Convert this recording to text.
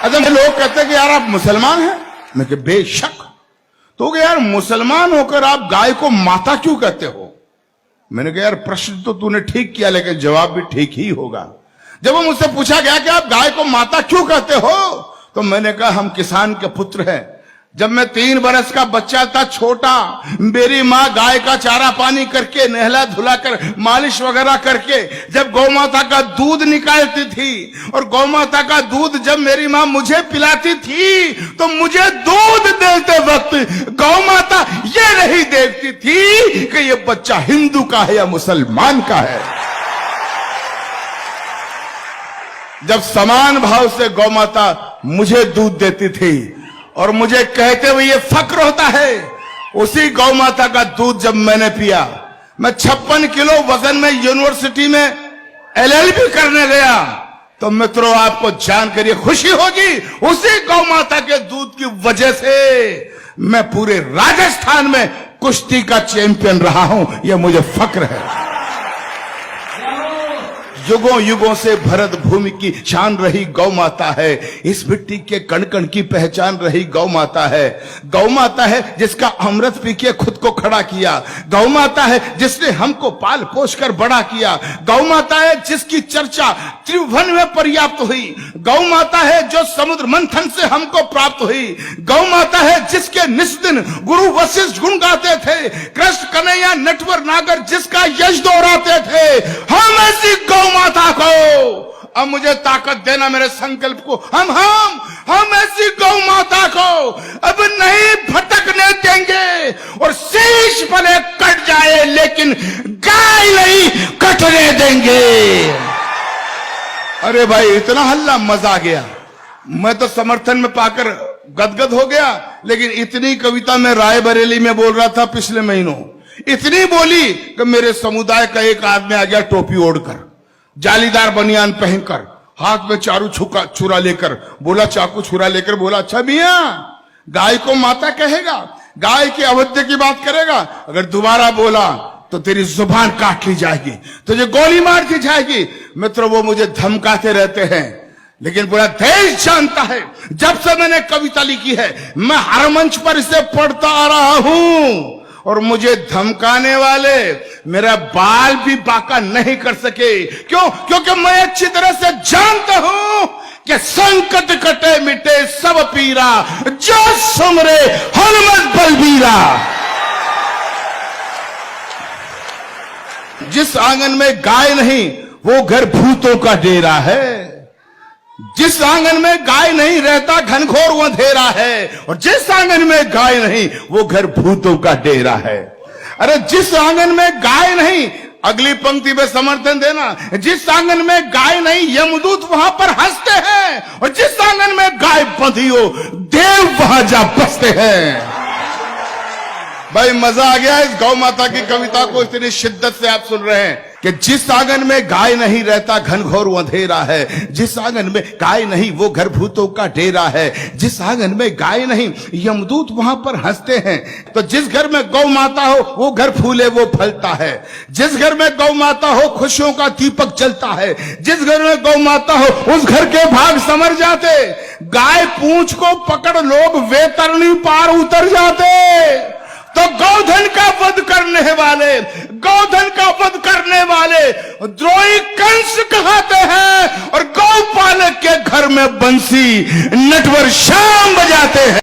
अच्छा, लोग कहते हैं कि यार आप मुसलमान हैं। मैं कि बेशक। तो यार मुसलमान होकर आप गाय को माता क्यों कहते हो? मैंने कहा यार प्रश्न तो तूने ठीक किया, लेकिन जवाब भी ठीक ही होगा। जब वो मुझसे पूछा गया कि आप गाय को माता क्यों कहते हो, तो मैंने कहा हम किसान के पुत्र हैं। जब मैं 3 बरस का बच्चा था, छोटा, मेरी माँ गाय का चारा पानी करके, नहला धुलाकर, मालिश वगैरह करके जब गौ माता का दूध निकालती थी, और गौ माता का दूध जब मेरी माँ मुझे पिलाती थी, तो मुझे दूध देते वक्त गौ माता ये नहीं देखती थी कि ये बच्चा हिंदू का है या मुसलमान का है। जब समान भाव से गौ माता मुझे दूध देती थी और मुझे कहते हुए ये फक्र होता है, उसी गौ माता का दूध जब मैंने पिया, मैं 56 किलो वजन में यूनिवर्सिटी में LLB करने गया, तो मित्रों आपको जानकर ये खुशी होगी, उसी गौ माता के दूध की वजह से मैं पूरे राजस्थान में कुश्ती का चैंपियन रहा हूं। यह मुझे फक्र है। युगों युगों से भरत भूमि की शान रही गौ माता है। इस मिट्टी के कण कण की पहचान रही गौ माता है। गौ माता है जिसका अमृत पी के खुद को खड़ा किया। गौ माता है जिसने हमको पाल पोष कर बड़ा किया। गौ माता है जिसकी चर्चा त्रिभुवन में पर्याप्त हुई। गौ माता है जो समुद्र मंथन से हमको प्राप्त हुई। गौ माता है जिसके निस्दिन गुरु वशिष्ठ गुण गाते थे। कृष्ण कन्हैया नटवर नागर जिसका यश दोहराते थे। हम ऐसी गौ माता को अब मुझे ताकत देना, मेरे संकल्प को हम ऐसी गौ माता को अब नहीं भटकने देंगे। और शीश भले कट जाए लेकिन गाय नहीं कटने देंगे। अरे भाई इतना हल्ला, मजा आ गया। मैं तो समर्थन में पाकर गदगद हो गया। लेकिन इतनी कविता मैं रायबरेली में बोल रहा था पिछले महीनों, इतनी बोली कि मेरे समुदाय का एक आदमी आ गया टोपी ओढ़कर, जालीदार बनियान पहनकर, हाथ में चारू छुरा लेकर, बोला, चाकू छुरा लेकर बोला, अच्छा मियां गाय को माता कहेगा, गाय के अवध्य की बात करेगा, अगर दोबारा बोला तो तेरी जुबान काट ली जाएगी, तुझे गोली मार दी जाएगी। मित्रों वो मुझे धमकाते रहते हैं, लेकिन पूरा देश जानता है जब से मैंने कविता लिखी है मैं हर मंच पर इसे पढ़ता आ रहा हूं, और मुझे धमकाने वाले मेरा बाल भी बाका नहीं कर सके। क्यों? क्योंकि मैं अच्छी तरह से जानता हूं कि संकट कटे मिटे सब पीरा, जो सुमरे हनुमत बलबीरा। जिस आंगन में गाय नहीं वो घर भूतों का डेरा है। जिस आंगन में गाय नहीं रहता घनघोर अंधेरा है। और जिस आंगन में गाय नहीं वो घर भूतों का डेरा है। अरे जिस आंगन में गाय नहीं, अगली पंक्ति में समर्थन देना, जिस आंगन में गाय नहीं यमदूत वहां पर हंसते हैं, और जिस आंगन में गाय बंधी हो देव वहां जा बसते हैं। भाई मजा आ गया इस गौ माता की कविता को इतनी शिद्दत से आप सुन रहे हैं कि जिस आंगन में गाय नहीं रहता घनघोर अंधेरा है। जिस आंगन में गाय नहीं वो घर भूतों का डेरा है। जिस आंगन में गाय नहीं यमदूत वहां पर हंसते हैं। तो जिस घर में गौ माता हो वो घर फूले वो फलता है। जिस घर में गौ माता हो खुशियों का दीपक जलता है। जिस घर में गौ माता हो उस घर के भाग संवर जाते। गाय पूंछ को पकड़ लोग वैतरणी पार उतर जाते। तो गौधन का वध करने वाले, गौधन का वध करने वाले द्रोही कंस कहते हैं, और गौपालक के घर में बंसी नटवर श्याम बजाते हैं।